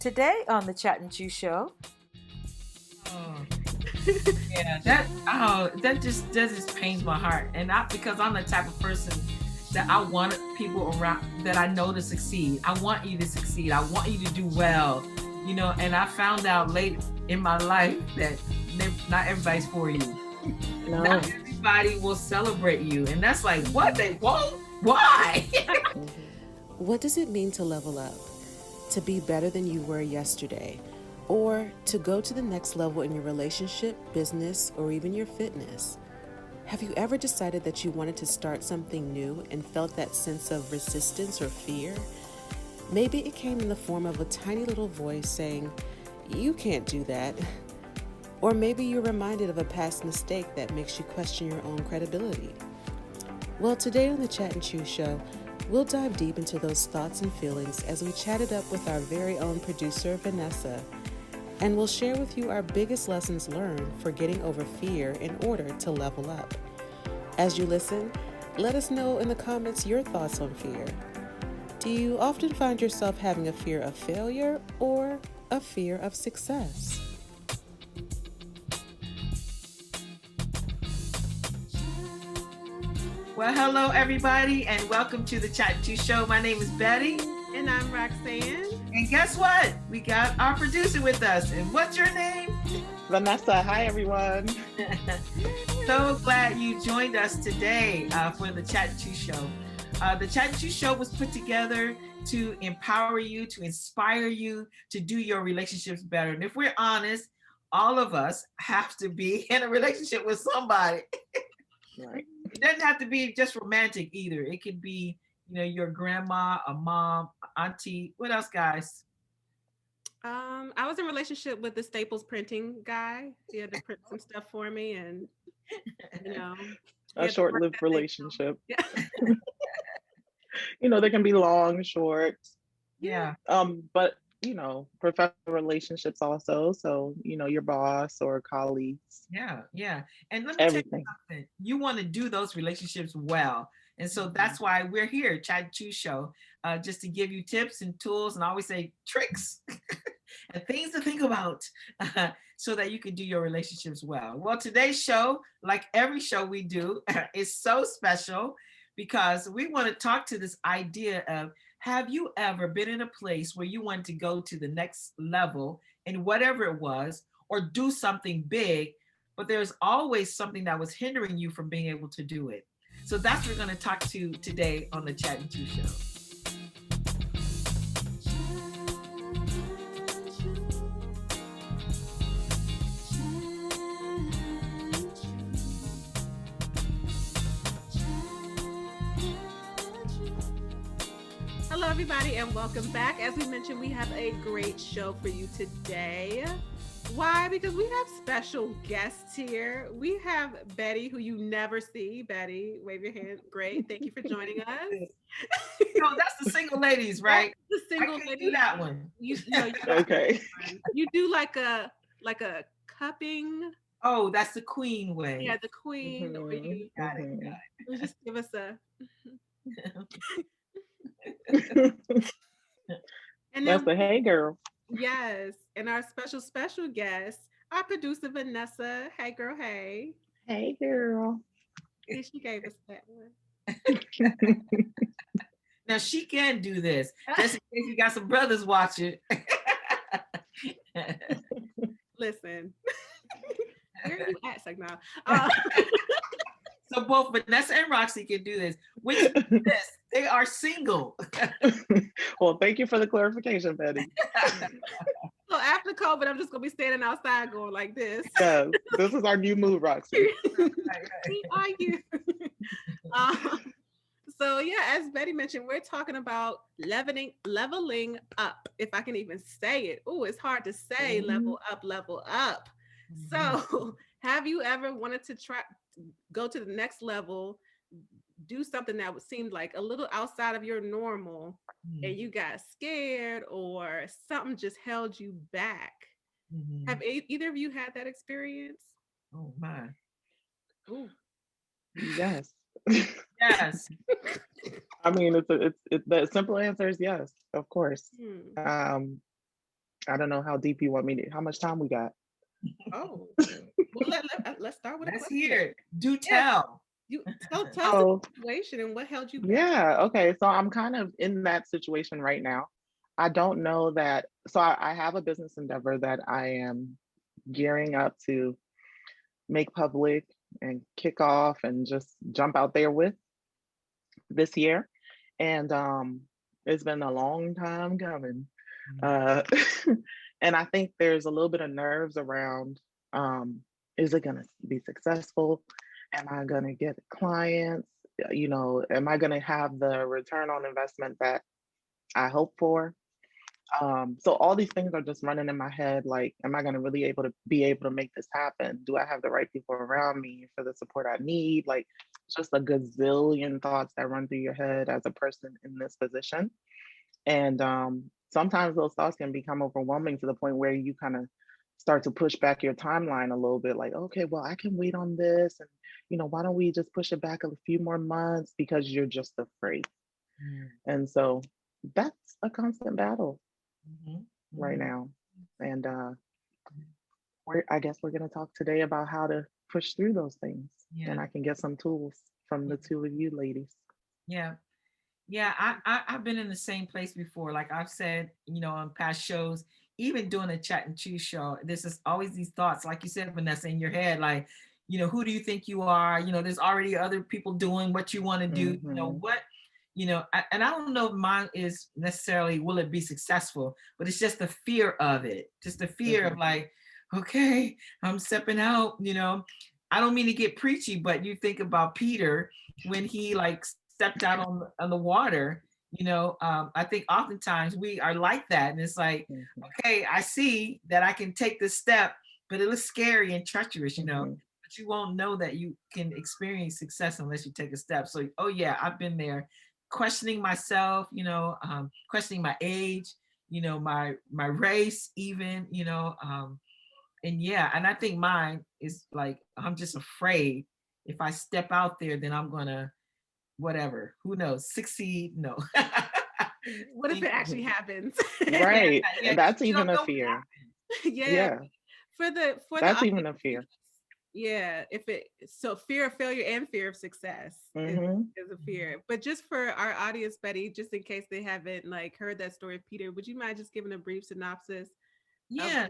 Today on the Chat and Chew Show. Oh, yeah, that just pains my heart, and not because I'm the type of person that I want people around that I know to succeed. I want you to succeed. I want you to do well, And I found out late in my life that not everybody's for you. No. Not everybody will celebrate you, and that's like what they won't. Why? What does it mean to level up? To be better than you were yesterday? Or to go to the next level in your relationship, business, or even your fitness? Have you ever decided that you wanted to start something new and felt that sense of resistance or fear? Maybe it came in the form of a tiny little voice saying, "You can't do that." Or maybe you're reminded of a past mistake that makes you question your own credibility. Well, today on the Chat and Chew Show, we'll dive deep into those thoughts and feelings as we chat it up with our very own producer, Vanessa. And we'll share with you our biggest lessons learned for getting over fear in order to level up. As you listen, let us know in the comments your thoughts on fear. Do you often find yourself having a fear of failure or a fear of success? Well, hello everybody, and welcome to the Chat and Chew Show. My name is Betty. And I'm Roxanne. And guess what? We got our producer with us. And what's your name? Vanessa. Hi, everyone. So glad you joined us today for the Chat and Chew Show. The Chat and Chew Show was put together to empower you, to inspire you to do your relationships better. And if we're honest, all of us have to be in a relationship with somebody. Right. It doesn't have to be just romantic either. It could be, your grandma, a mom, auntie. What else, guys? I was in a relationship with the Staples printing guy. He had to print some stuff for me, and A short-lived relationship. Yeah. They can be long, short. Yeah. But professional relationships also. So, your boss or colleagues. Yeah. And let me tell you something. You want to do those relationships well. And so that's why we're here, Chat and Chew Show, just to give you tips and tools, and I always say tricks and things to think about so that you can do your relationships well. Well, today's show, like every show we do, is so special because we want to talk to this idea of, have you ever been in a place where you wanted to go to the next level in whatever it was, or do something big, but there's always something that was hindering you from being able to do it? So that's what we're going to talk to today on the Chat and Chew Show. Hello, everybody, and welcome back. As we mentioned, we have a great show for you today. Why? Because we have special guests here. We have Betty, who you never see. Betty, wave your hand. Great. Thank you for joining us. No, that's the single ladies, right? That's the single ladies. ladies. Do that one. Okay. You do like a cupping. Oh, that's the queen way. Yeah, the queen. Mm-hmm. Or you Got it. just give us a. And that's the hey girl. Yes, and our special guest, our producer Vanessa. Hey, girl. Hey. Hey girl. Yeah, she gave us that one. Now she can do this. Just in case you got some brothers watching. Listen, where are you at, like now? So both Vanessa and Roxy can do this. Which is this? They are single. Well, thank you for the clarification, Betty. So after COVID, I'm just gonna be standing outside going like this. Yes, this is our new move, Roxy. Who are you? So yeah, as Betty mentioned, we're talking about leveling up. If I can even say it. Oh, it's hard to say. Level up. Mm-hmm. So have you ever wanted to go to the next level, do something that would seem like a little outside of your normal, and you got scared or something just held you back? Have either of you had that experience? Oh my. Ooh. Yes. Yes. I mean, it's the simple answer is yes, of course. I don't know how deep you want me to, how much time we got? Oh, well, let's start with a Let's question. hear it. Do Yeah, tell. you tell us So, the situation and what held you back. yeah, okay. So I'm kind of in that situation right now. I don't know that. So I have a business endeavor that I am gearing up to make public and kick off and just jump out there with this year. And it's been a long time coming. Uh, and I think there's a little bit of nerves around, is it going to be successful? Am I going to get clients? You know, am I going to have the return on investment that I hope for? So all these things are just running in my head. Like, am I going to really be able to make this happen? Do I have the right people around me for the support I need? Like, just a gazillion thoughts that run through your head as a person in this position. And sometimes those thoughts can become overwhelming to the point where you kind of start to push back your timeline a little bit. Like, okay, well, I can wait on this, and why don't we just push it back a few more months, because you're just afraid. And so that's a constant battle right now. And I guess we're going to talk today about how to push through those things. And I can get some tools from the two of you ladies. Yeah. Yeah, I've been in the same place before. Like I've said, on past shows, even doing a chat and choose show, there's just always these thoughts, like you said, Vanessa, in your head, like, who do you think you are? There's already other people doing what you want to do. And I don't know if mine is necessarily, will it be successful, but it's just the fear of it, just the fear of like, okay, I'm stepping out, I don't mean to get preachy, but you think about Peter when he like stepped out on the water. I think oftentimes we are like that, and it's like, okay, I see that I can take this step, but it looks scary and treacherous, but you won't know that you can experience success unless you take a step. So, oh yeah, I've been there, questioning myself, questioning my age, my race, even, and yeah, and I think mine is like, I'm just afraid if I step out there, then I'm gonna whatever, who knows, succeed. No. What if it actually happens? Right. Yeah, That's you even don't a know what fear. happened. Yeah. For the That's even a fear. Yeah, so fear of failure and fear of success is a fear. But just for our audience, Betty, just in case they haven't like heard that story of Peter, would you mind just giving a brief synopsis? Yeah.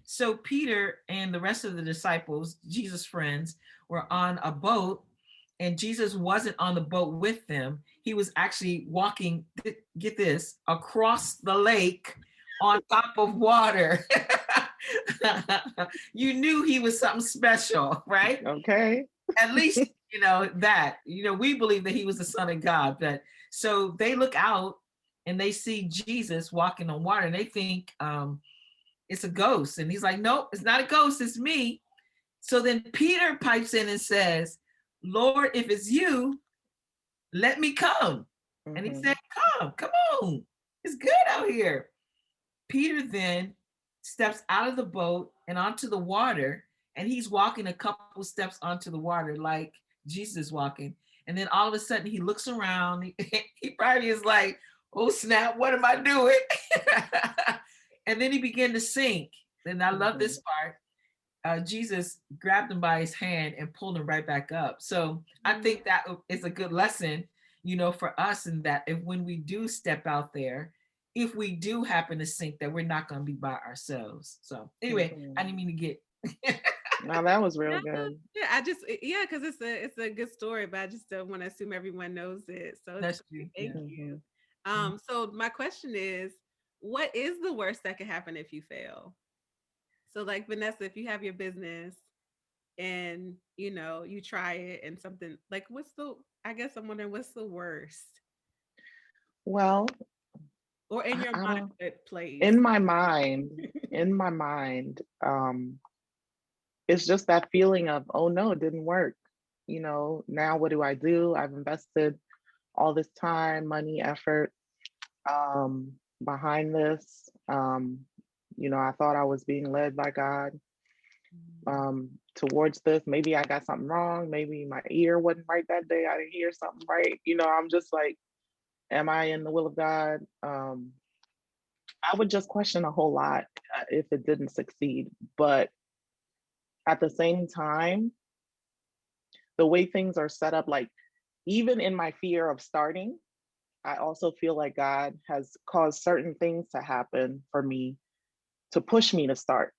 So Peter and the rest of the disciples, Jesus' friends, were on a boat, and Jesus wasn't on the boat with them. He was actually walking, get this, across the lake on top of water. You knew he was something special, right? Okay. At least, we believe that he was the Son of God. But so they look out and they see Jesus walking on water, and they think, it's a ghost. And he's like, nope, it's not a ghost, it's me. So then Peter pipes in and says, Lord, if it's you, let me come. And he said, come on. It's good out here. Peter then steps out of the boat and onto the water, and he's walking a couple steps onto the water like Jesus walking. And then all of a sudden he looks around. He probably is like, oh snap, what am I doing? And then he began to sink. And I love this part. Jesus grabbed him by his hand and pulled him right back up. So I think that is a good lesson, for us, in that if when we do step out there, if we do happen to sink, that we're not going to be by ourselves. So anyway, I didn't mean to get. No, that was real good. Yeah, because it's a good story, but I just don't want to assume everyone knows it. So That's true. Thank you. So my question is, what is the worst that could happen if you fail? So like Vanessa, if you have your business and you try it and something like, I guess I'm wondering, what's the worst? Well, or in your mind, place. In my mind, it's just that feeling of, oh no, it didn't work. Now what do I do? I've invested all this time, money, effort behind this. I thought I was being led by God towards this. Maybe I got something wrong. Maybe my ear wasn't right that day. I didn't hear something right. I'm just like, am I in the will of God? I would just question a whole lot if it didn't succeed. But at the same time, the way things are set up, like even in my fear of starting, I also feel like God has caused certain things to happen for me to push me to start,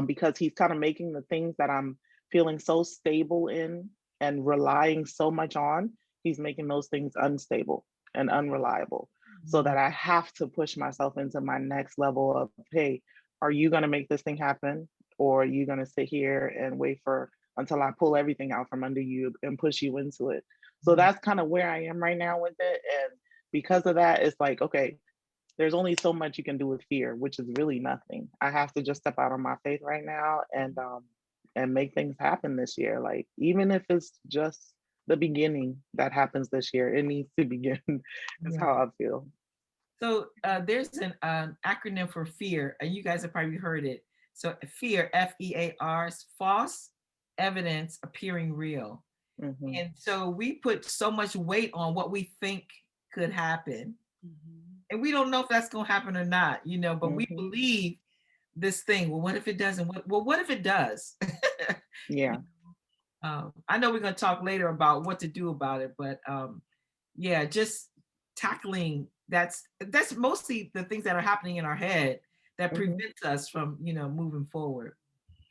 because He's kind of making the things that I'm feeling so stable in and relying so much on, He's making those things unstable and unreliable, so that I have to push myself into my next level of, hey, are you going to make this thing happen? Or are you going to sit here and wait for until I pull everything out from under you and push you into it? So that's kind of where I am right now with it. And because of that, it's like, okay, there's only so much you can do with fear, which is really nothing. I have to just step out on my faith right now and make things happen this year. Like even if it's just the beginning that happens this year, it needs to begin. Is how I feel. So there's an acronym for fear, and you guys have probably heard it. So fear, FEAR, is false evidence appearing real. Mhm. And so we put so much weight on what we think could happen. And we don't know if that's going to happen or not, but we Mhm. believe this thing. Well, what if it doesn't? Well, what if it does? Yeah. I know we're going to talk later about what to do about it, but yeah, just tackling that's mostly the things that are happening in our head that Mhm. prevents us from moving forward.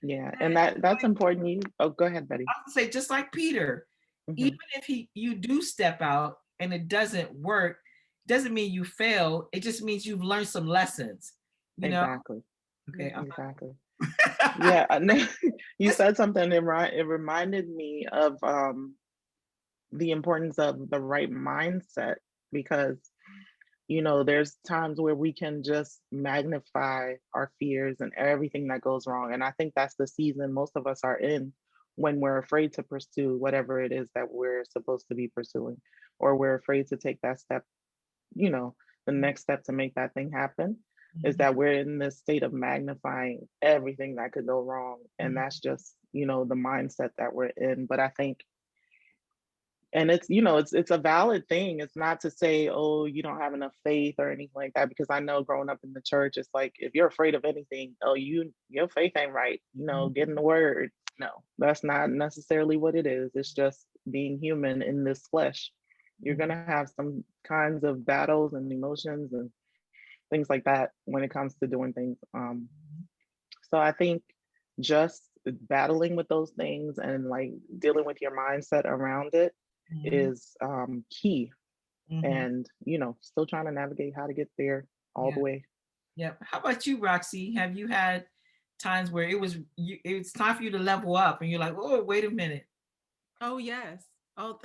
Yeah. And that's important. Oh, go ahead, Betty. I would say just like Peter, Mhm. even if you do step out and it doesn't work, doesn't mean you fail. It just means you've learned some lessons. Exactly. Okay. Exactly. Yeah. No, you said something. It reminded me of the importance of the right mindset, because there's times where we can just magnify our fears and everything that goes wrong. And I think that's the season most of us are in, when we're afraid to pursue whatever it is that we're supposed to be pursuing, or we're afraid to take that step, the next step to make that thing happen, is that we're in this state of magnifying everything that could go wrong. And that's just, the mindset that we're in. But I think, and it's a valid thing. It's not to say, oh, you don't have enough faith or anything like that, because I know growing up in the church, it's like, if you're afraid of anything, oh, your faith ain't right, get in the word. No, that's not necessarily what it is. It's just being human in this flesh. You're going to have some kinds of battles and emotions and things like that when it comes to doing things. So I think just battling with those things and like dealing with your mindset around it is key. And still trying to navigate how to get there all the way. Yep. How about you, Roxy? Have you had times where it's time for you to level up and you're like, oh, wait a minute? Oh yes, all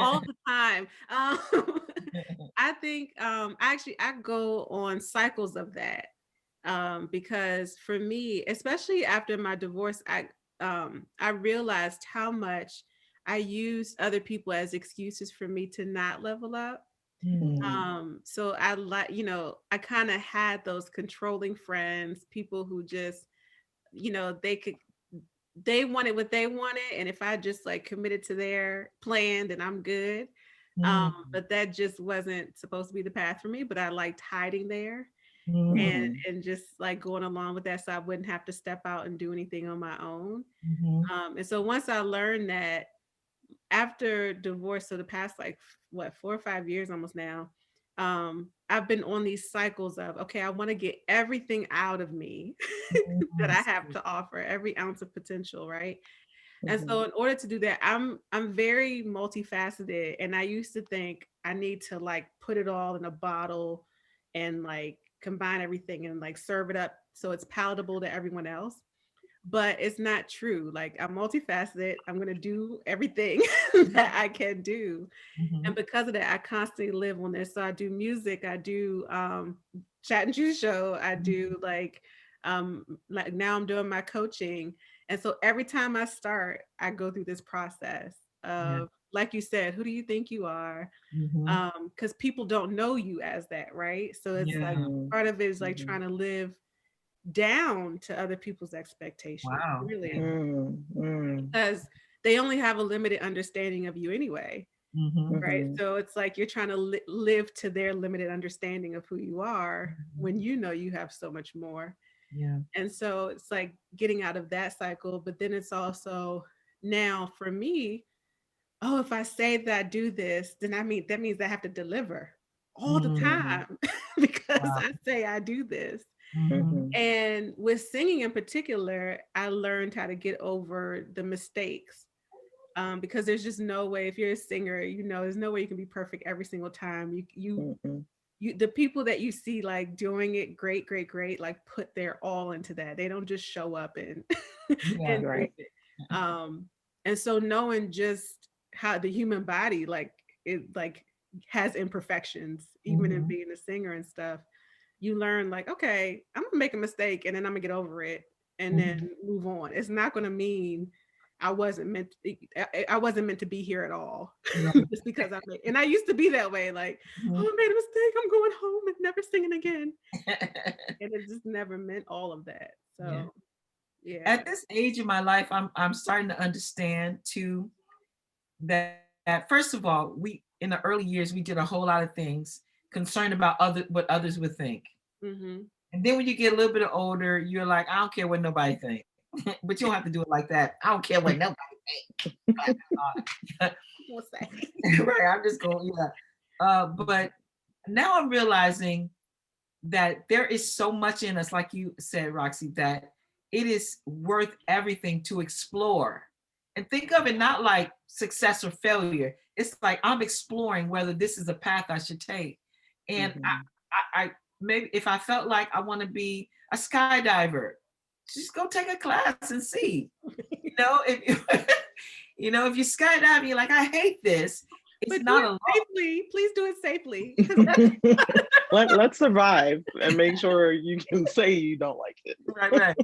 all the time. I think actually I go on cycles of that, because for me, especially after my divorce, I realized how much I used other people as excuses for me to not level up. So I I kind of had those controlling friends, people who just, they wanted what they wanted, and if I just like committed to their plan, then I'm good. But that just wasn't supposed to be the path for me. But I liked hiding there and just like going along with that, so I wouldn't have to step out and do anything on my own. And so once I learned that, after divorce, so the past like 4 or 5 years almost now, I've been on these cycles of, okay, I want to get everything out of me that I have to offer, every ounce of potential, right? And so in order to do that, I'm very multifaceted, and I used to think I need to like put it all in a bottle and like combine everything and like serve it up so it's palatable to everyone else. But it's not true. Like, I'm multifaceted. I'm going to do everything that I can do. And because of that, I constantly live on this. So I do music, I do chat and choose show, I do like now I'm doing my coaching. And so every time I start, I go through this process of, like you said, who do you think you are? Because people don't know you as that, right? So it's like part of it is like trying to live down to other people's expectations. Wow. Really. Mm. Because they only have a limited understanding of you anyway. right? So it's like you're trying to live to their limited understanding of who you are when you know you have so much more. Yeah. And so it's like getting out of that cycle. But then it's also now for me, oh, if I say that I do this, then that means I have to deliver all the time because I say I do this. And with singing in particular, I learned how to get over the mistakes. Because there's just no way, if you're a singer, there's no way you can be perfect every single time. You the people that you see like doing it great, like put their all into that. They don't just show up and and right. do it. And so knowing just how the human body it has imperfections, even in being a singer and stuff, you learn like, okay, I'm gonna make a mistake and then I'm gonna get over it and then move on. It's not gonna mean I wasn't meant to be here at all. Just because and I used to be that way, like, oh, I made a mistake, I'm going home and never singing again. And it just never meant all of that. So yeah. At this age of my life, I'm starting to understand too that first of all, we in the early years we did a whole lot of things concerned about what others would think. And then when you get a little bit older, you're like, I don't care what nobody thinks. But you don't have to do it like that. I don't care what nobody thinks. Right, I'm just going, but now I'm realizing that there is so much in us, like you said, Roxy, that it is worth everything to explore. And think of it not like success or failure. It's like I'm exploring whether this is a path I should take. And I maybe if I felt like I want to be a skydiver, just go take a class and see. If if you skydive, you're like, I hate this. It's but not do it a safely. Please do it safely. Let's survive and make sure you can say you don't like it. Right.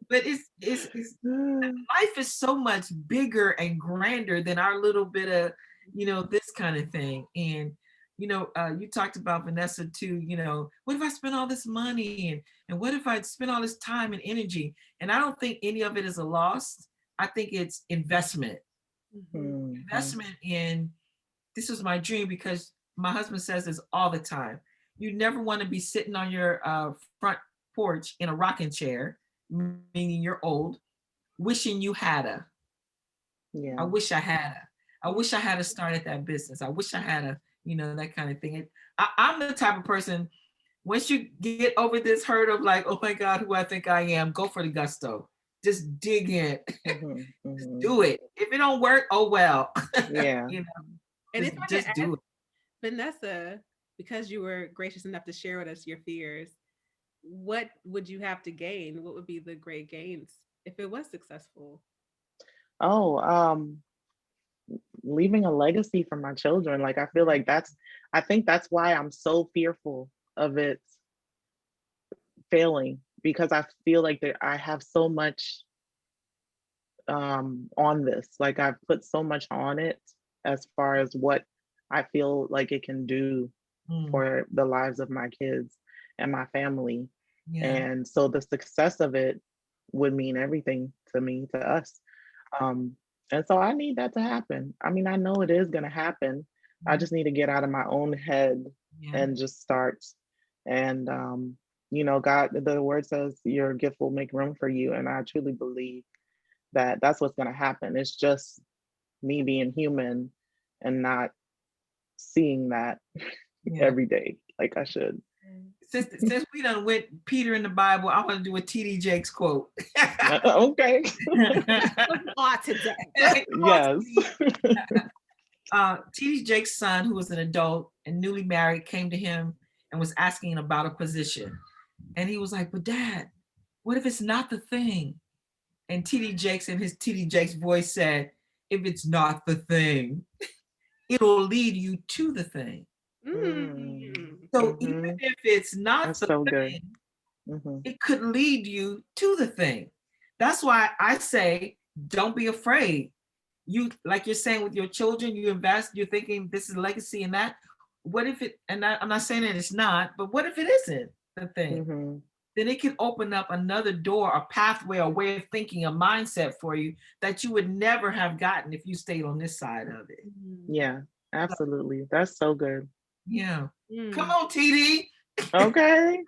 But it's life is so much bigger and grander than our little bit of, this kind of thing. And you talked about, Vanessa, too, what if I spend all this money and what if I spend all this time and energy? And I don't think any of it is a loss. I think it's investment. Investment in, this was my dream, because my husband says this all the time. You never want to be sitting on your front porch in a rocking chair, meaning you're old, wishing you had a. Yeah. I wish I had a. I wish I had a start at that business. I wish I had a, that kind of thing. I'm the type of person, once you get over this hurt of like, oh my God, who I think I am, go for the gusto. Just dig in. Just do it. If it don't work, oh well. Yeah. And if I just do it. Vanessa, because you were gracious enough to share with us your fears, what would you have to gain? What would be the great gains if it was successful? Leaving a legacy for my children. Like, I feel like I think that's why I'm so fearful of it failing, because I feel like that I have so much on this. Like, I've put so much on it as far as what I feel like it can do for the lives of my kids and my family. And so the success of it would mean everything to me, to us. And so I need that to happen. I mean, I know it is going to happen. I just need to get out of my own head and just start. And, God, the word says your gift will make room for you. And I truly believe that that's what's going to happen. It's just me being human and not seeing that every day like I should. Since we done went Peter in the Bible, I want to do a TD Jakes quote. Okay. Yes. TD Jakes' son, who was an adult and newly married, came to him and was asking about a position. And he was like, but Dad, what if it's not the thing? And TD Jakes, in his TD Jakes voice, said, if it's not the thing, it'll lead you to the thing. So even if it's not That's the so thing, good. it could lead you to the thing. That's why I say, don't be afraid. You, like you're saying with your children, you invest, you're thinking this is legacy and that. What if it, and I'm not saying that it's not, but what if it isn't the thing? Then it can open up another door, a pathway, a way of thinking, a mindset for you that you would never have gotten if you stayed on this side of it. Yeah. Absolutely. That's so good. Yeah. Mm. Come on, TD. Okay.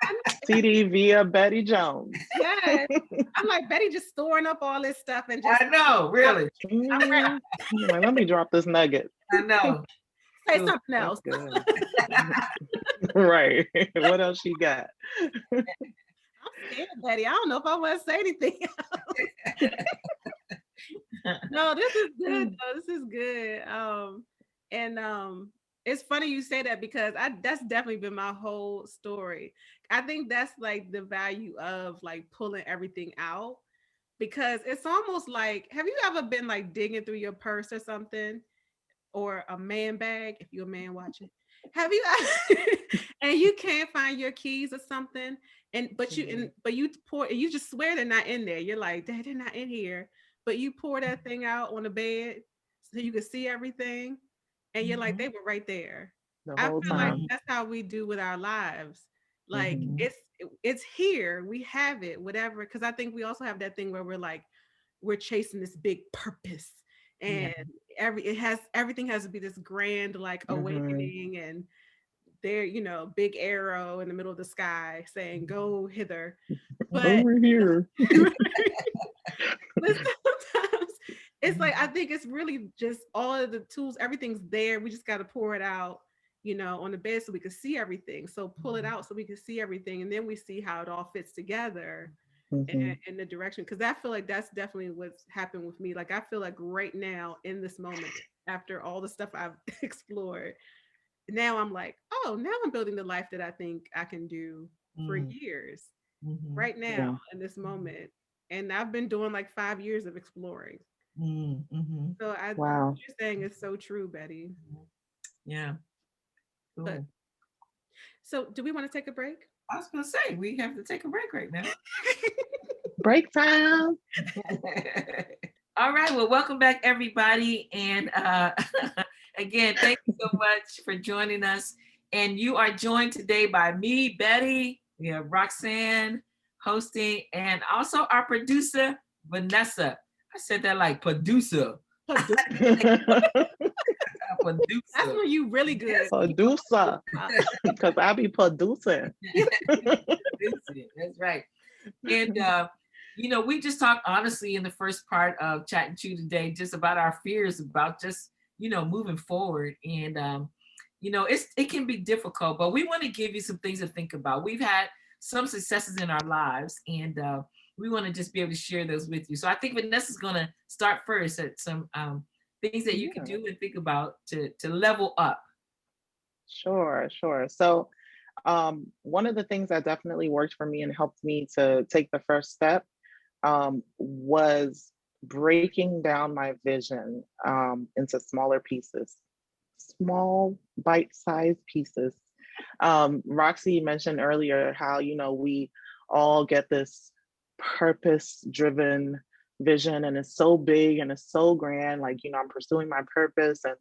TD via Betty Jones. Yes. I'm like, Betty just storing up all this stuff and just I know, really. I'm ready. Like, let me drop this nugget. I know. Say Cool. something That's else. good. Right. What else you got? I'm scared, Betty. I don't know if I want to say anything. No, this is good though. This is good. And it's funny you say that because that's definitely been my whole story. I think that's like the value of like pulling everything out, because it's almost like, have you ever been like digging through your purse or something, or a man bag if you're a man watching? Have you and you can't find your keys or something, but you pour, you just swear they're not in there. You're like, they're not in here, but you pour that thing out on the bed so you can see everything, and you're like, they were right there. The I whole feel like time. that's how we do with our lives. Like Mhm. it's here, we have it, whatever. Because I think we also have that thing where we're like, we're chasing this big purpose, and everything has to be this grand like awakening, and there, big arrow in the middle of the sky saying go hither. But Over here. but sometimes it's like, I think it's really just all of the tools, everything's there, we just got to pour it out, on the bed so we can see everything. So pull it out so we can see everything, and then we see how it all fits together Mhm. in the direction. Because I feel like that's definitely what's happened with me. Like I feel like right now in this moment, after all the stuff I've explored, now I'm like, oh, now I'm building the life that I think I can do for years, right now Yeah. in this moment. And I've been doing like 5 years of exploring. So Wow. what you're saying is so true, Betty. Yeah. Cool. But so do we want to take a break? I was gonna say we have to take a break right now. Break time. All right. Well, welcome back, everybody. And again, thank you so much for joining us. And you are joined today by me, Betty. We have Roxanne hosting, and also our producer, Vanessa. I said that like producer. Producer. That's when you really good. Producer. Because I be producing. That's right. And we just talked honestly in the first part of Chat and Chew today, just about our fears about just moving forward. And it can be difficult, but we want to give you some things to think about. We've had some successes in our lives, and we want to just be able to share those with you. So I think Vanessa's going to start first at some things that you can do and think about to level up. Sure. So one of the things that definitely worked for me and helped me to take the first step was breaking down my vision into smaller pieces, small bite-sized pieces. Roxy mentioned earlier how, we all get this purpose-driven vision, and it's so big and it's so grand. Like, I'm pursuing my purpose, and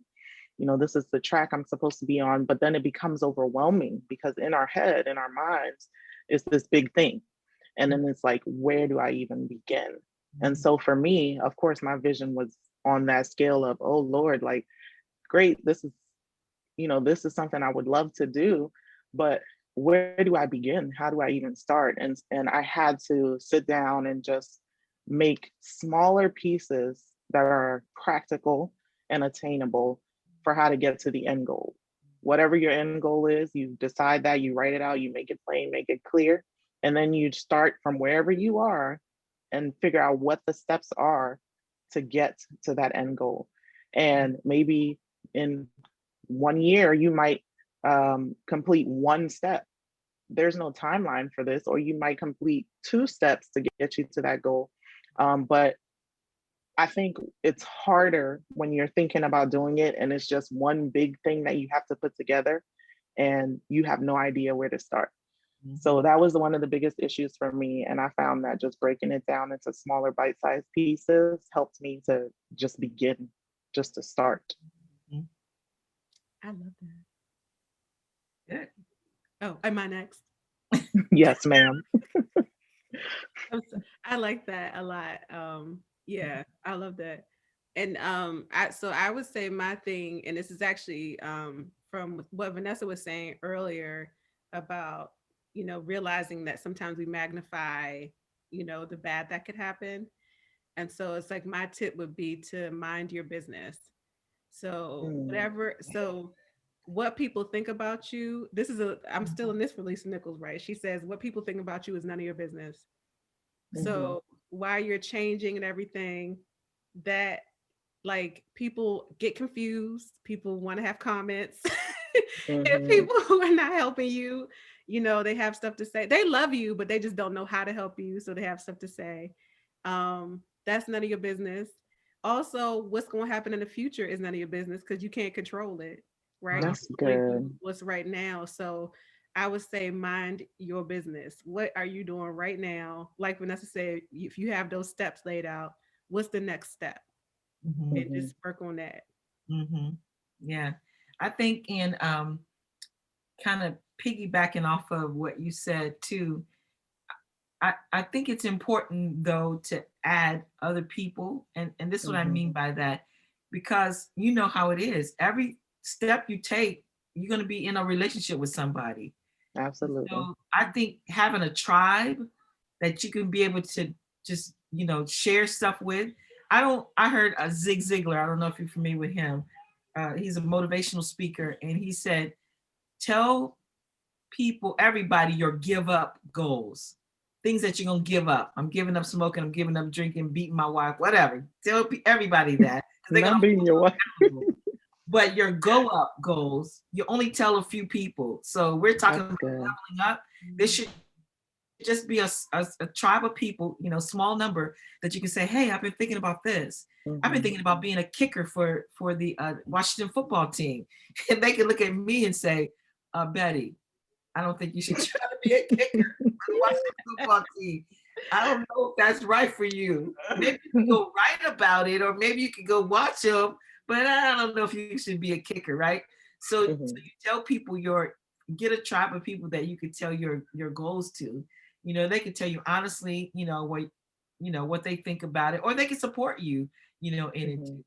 this is the track I'm supposed to be on, but then it becomes overwhelming because in our head, in our minds, it's this big thing. And then it's like, where do I even begin? And so for me, of course, my vision was on that scale of, oh Lord, like, great, this is something I would love to do, but where do I begin? How do I even start? And I had to sit down and just make smaller pieces that are practical and attainable for how to get to the end goal. Whatever your end goal is, you decide that, you write it out, you make it plain, make it clear, and then you start from wherever you are and figure out what the steps are to get to that end goal. And maybe in 1 year, you might complete one step. There's no timeline for this, or you might complete 2 steps to get you to that goal. But I think it's harder when you're thinking about doing it and it's just one big thing that you have to put together and you have no idea where to start. So that was one of the biggest issues for me. And I found that just breaking it down into smaller bite-sized pieces helped me to just begin, just to start. I love that. Good. Oh, am I next? Yes, ma'am. I like that a lot. Yeah, I love that. And I would say my thing, and this is actually from what Vanessa was saying earlier about, realizing that sometimes we magnify, the bad that could happen. And so it's like my tip would be to mind your business. So what people think about you, I'm still in this release Nichols, right? She says what people think about you is none of your business. So while you're changing and everything, that like people get confused, people want to have comments. And people who are not helping you, they have stuff to say. They love you, but they just don't know how to help you, so they have stuff to say. That's none of your business. Also, what's going to happen in the future is none of your business because you can't control it, right? That's good. What's right now. So I would say mind your business. What are you doing right now? Like Vanessa said, if you have those steps laid out, what's the next step? And just work on that. Yeah. I think in kind of piggybacking off of what you said too, I think it's important though to add other people. And this is what I mean by that, because you know how it is. Every step you take, you're going to be in a relationship with somebody. Absolutely. So I think having a tribe that you can be able to just, share stuff with. I heard Zig Ziglar. I don't know if you're familiar with him. He's a motivational speaker. And he said, tell people, everybody, your give up goals, things that you're going to give up. I'm giving up smoking. I'm giving up drinking, beating my wife, whatever. Tell everybody that. Not beating your wife. But your go up goals, you only tell a few people. So we're talking about leveling up. This should just be a tribe of people, small number that you can say, hey, I've been thinking about this. I've been thinking about being a kicker for the Washington football team. And they can look at me and say, Betty, I don't think you should try to be a kicker for the Washington football team. I don't know if that's right for you. Maybe you can go write about it, or maybe you can go watch them, but I don't know if you should be a kicker, right? So you tell people get a tribe of people that you could tell your goals to. They can tell you honestly, what they think about it, or they can support you, in it too.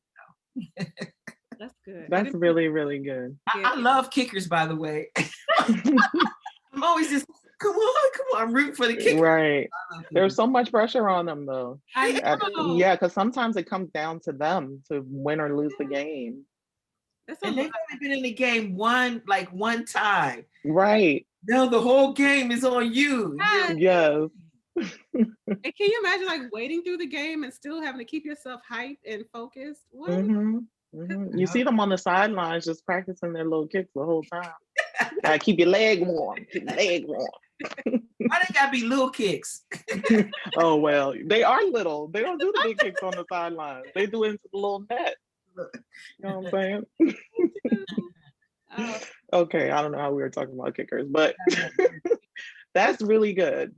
That's good. That's really, really good. I love kickers, by the way. I'm always just, come on. I'm rooting for the kicker. Right. There's so much pressure on them, though. I know. Yeah, because sometimes it comes down to them to win or lose the game. And they've only been in the game one time. Right. Now the whole game is on you. Yes. And can you imagine like waiting through the game and still having to keep yourself hyped and focused? What? You see them on the sidelines just practicing their little kicks the whole time. Keep your leg warm. Why they gotta be little kicks? Oh, well, they are little. They don't do the big kicks on the sidelines. They do it into the little net. You know what I'm saying? Okay, I don't know how we were talking about kickers, but that's really good.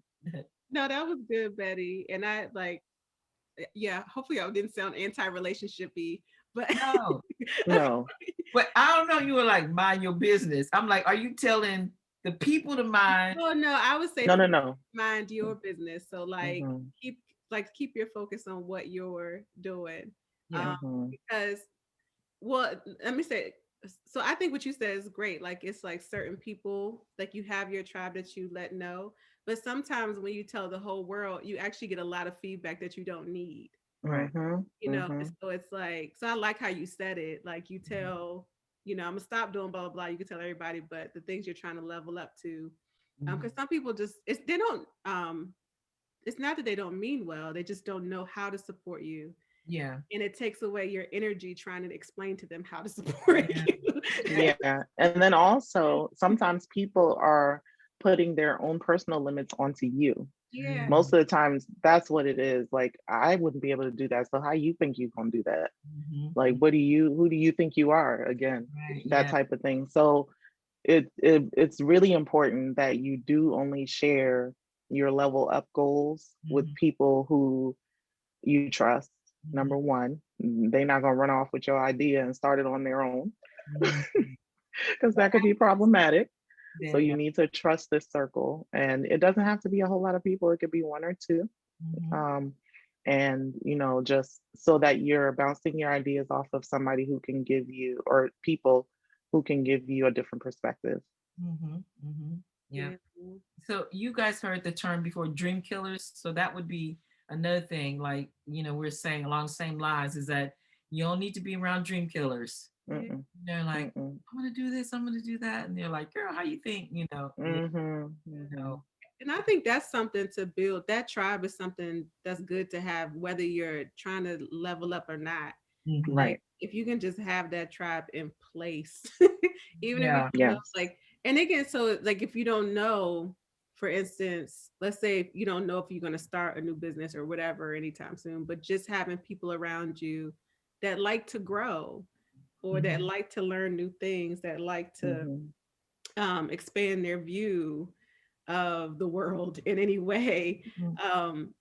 No, that was good, Betty. And I hopefully I didn't sound anti-relationship-y, but no. But I don't know, you were like, mind your business. I'm like, are you telling the people to mind? Oh no, I would say no. Mind your business. So keep your focus on what you're doing. Because let me say, so I think what you said is great. Like it's like certain people, like you have your tribe that you let know, but sometimes when you tell the whole world, you actually get a lot of feedback that you don't need. Right. So it's like, so I like how you said it. Like you tell, I'm gonna stop doing blah, blah, blah. You can tell everybody, but the things you're trying to level up to, because some people it's not that they don't mean well. They just don't know how to support you. Yeah. And it takes away your energy trying to explain to them how to support you. Yeah. And then also sometimes people are putting their own personal limits onto you. Yeah. Most of the times that's what it is. Like, I wouldn't be able to do that. So how you think you're gonna do that? Like, who do you think you are? Again, that type of thing. So it's really important that you do only share your level up goals with people who you trust. Number one, they're not gonna run off with your idea and start it on their own, because that could be problematic. So you need to trust this circle, and it doesn't have to be a whole lot of people. It could be one or two. and just so that you're bouncing your ideas off of somebody who can give you, or people who can give you a different perspective. Yeah. So you guys heard the term before, dream killers. So that would be another thing, like, we're saying along the same lines, is that you don't need to be around dream killers. Mm-mm. They're like, Mm-mm. I'm gonna do this, I'm gonna do that, and they're like, girl, how you think? And I think that's something to build. That tribe is something that's good to have, whether you're trying to level up or not. Right. Like, if you can just have that tribe in place, even if Yeah. you know, like, and again, so like if you don't know, for instance, let's say if you don't know if you're going to start a new business or whatever anytime soon, but just having people around you that like to grow, or that like to learn new things, that like to expand their view of the world in any way.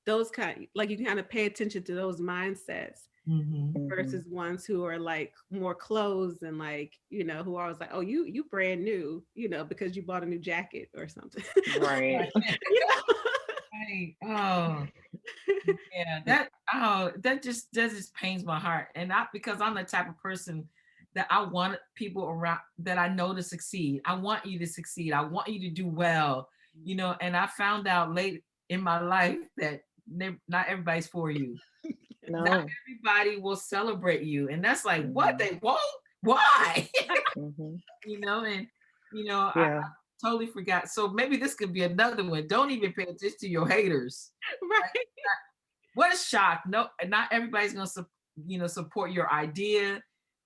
Those kind, like, you kind of pay attention to those mindsets versus ones who are like more closed and like, who are always like, oh, you brand new, because you bought a new jacket or something. Right. Right. Oh, yeah. That just pains my heart. And not because I'm the type of person that I want people around that I know to succeed. I want you to succeed. I want you to do well. And I found out late in my life that not everybody's for you. No. Not everybody will celebrate you. And that's like, what, they won't? Why? I totally forgot. So maybe this could be another one. Don't even pay attention to your haters. Right. What a shock. No, not everybody's gonna support your idea,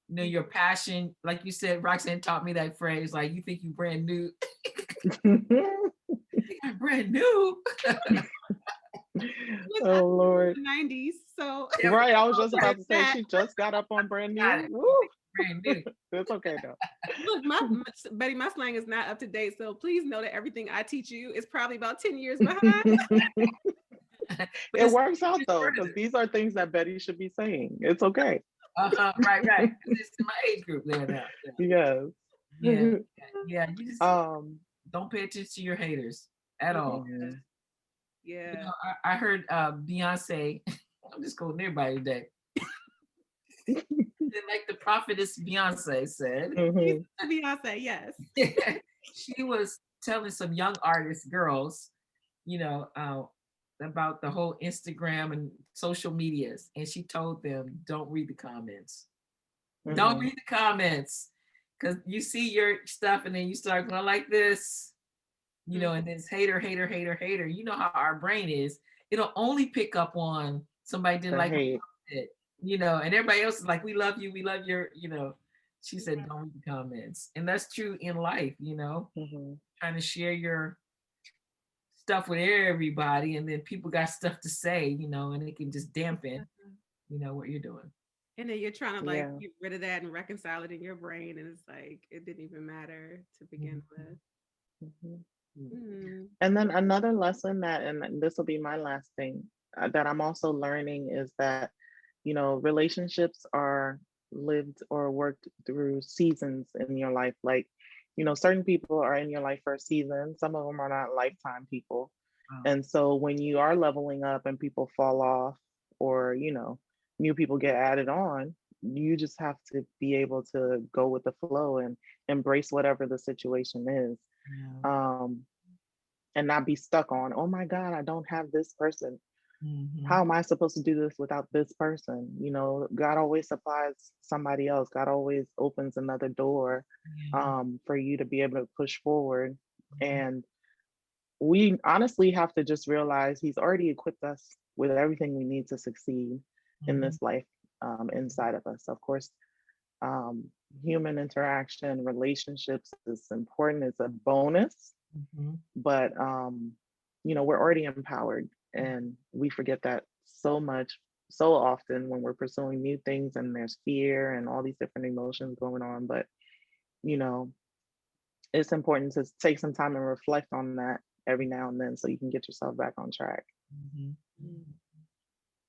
your passion. Like you said, Roxanne taught me that phrase, like, you think you brand new. I'm brand new. Oh Lord. 90s. So right, I was just about to say she just got up on brand new. Woo. Brand new. It's okay though. Look, Betty, my slang is not up to date, so please know that everything I teach you is probably about 10 years behind. It works out though, because these are things that Betty should be saying. It's okay. Right. It's in my age group there now. Yes. Yeah. You just don't pay attention to your haters at all. Yeah. I heard Beyonce. I'm just quoting everybody today. Like the prophetess Beyonce said. Beyonce, yes. She was telling some young artist girls, about the whole Instagram and social medias, and she told them, don't read the comments. Don't read the comments, because you see your stuff and then you start going like this, and then it's hater. You know how our brain is. It'll only pick up on somebody didn't like it, and everybody else is like, we love you, we love your, she said, don't read the comments. And that's true in life, trying to share your stuff with everybody, and then people got stuff to say, and it can just dampen, what you're doing. And then you're trying to get rid of that and reconcile it in your brain, and it's like it didn't even matter to begin with. And then another lesson that, and this will be my last thing, that I'm also learning is that, relationships are lived or worked through seasons in your life. Like, certain people are in your life for a season. Some of them are not lifetime people. And so when you are leveling up and people fall off, or, new people get added on, you just have to be able to go with the flow and embrace whatever the situation is. And not be stuck on, oh my God, I don't have this person. How am I supposed to do this without this person? God always supplies somebody else. God always opens another door for you to be able to push forward. And we honestly have to just realize He's already equipped us with everything we need to succeed in this life inside of us. Of course, human interaction, relationships is important. It's a bonus, but we're already empowered. And we forget that so often when we're pursuing new things, and there's fear and all these different emotions going on. But, it's important to take some time and reflect on that every now and then so you can get yourself back on track.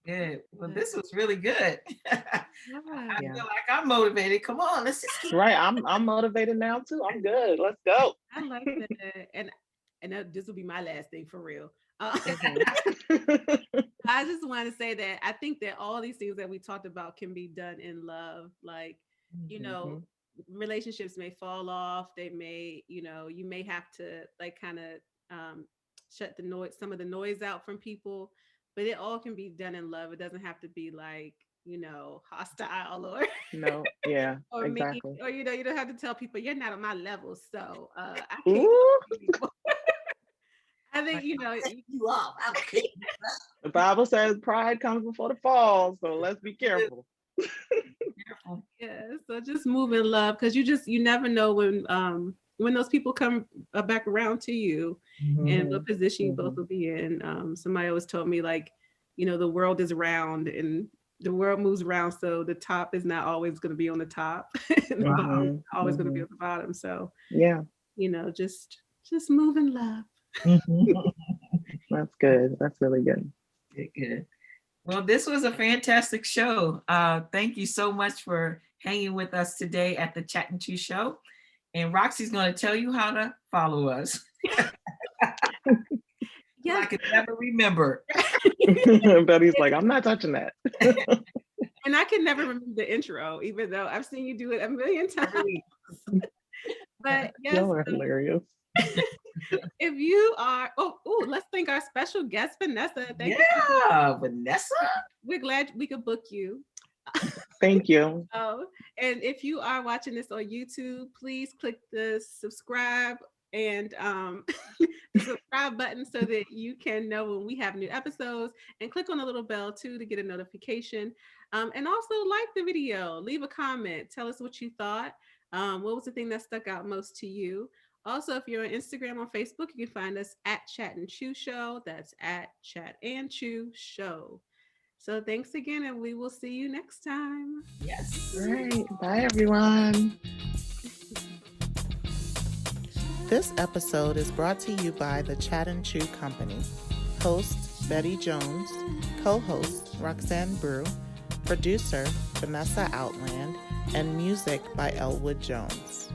Good. Well, this was really good. I feel like I'm motivated. Come on, let's just keep. Right. I'm motivated now too. I'm good. Let's go. I like that. And this will be my last thing for real. I just want to say that I think that all these things that we talked about can be done in love. Like, you know, relationships may fall off. They may, you know, you may have to like kind of shut the noise, some of the noise out from people, but it all can be done in love. It doesn't have to be like, you know, hostile or No, yeah, or making, exactly. or you know, you don't have to tell people you're not on my level. So I can't. Ooh, I think, you know, You off. I'll kick you the Bible says pride comes before the fall, so let's be careful. careful. yeah. So just move in love, because you never know when those people come back around to you and what position you both will be in. Somebody always told me, like, you know, the world is round and the world moves around, so the top is not always going to be on the top. And the bottom is always going to be at the bottom. So Yeah, you know, just move in love. that's good. That's really good. Good. Well, this was a fantastic show. Thank you so much for hanging with us today at the Chat and Chew Show. And Roxy's going to tell you how to follow us. Yeah, I can never remember. Betty's like, I'm not touching that. and I can never remember the intro, even though I've seen you do it a million times. But yes, Y'all are hilarious. if you are, let's thank our special guest, Vanessa. Thank you. Yeah, Vanessa. We're glad we could book you. Thank you. Oh, and if you are watching this on YouTube, please click the subscribe and the subscribe button so that you can know when we have new episodes, and click on the little bell too to get a notification. And also like the video, leave a comment, tell us what you thought. What was the thing that stuck out most to you? Also, if you're on Instagram or Facebook, you can find us at Chat and Chew Show. That's at Chat and Chew Show. So thanks again, and we will see you next time. Yes. All right. Bye, everyone. This episode is brought to you by the Chat and Chew Company. Host Betty Jones, co-host Roxanne Brew, producer Vanessa Outland, and music by Elwood Jones.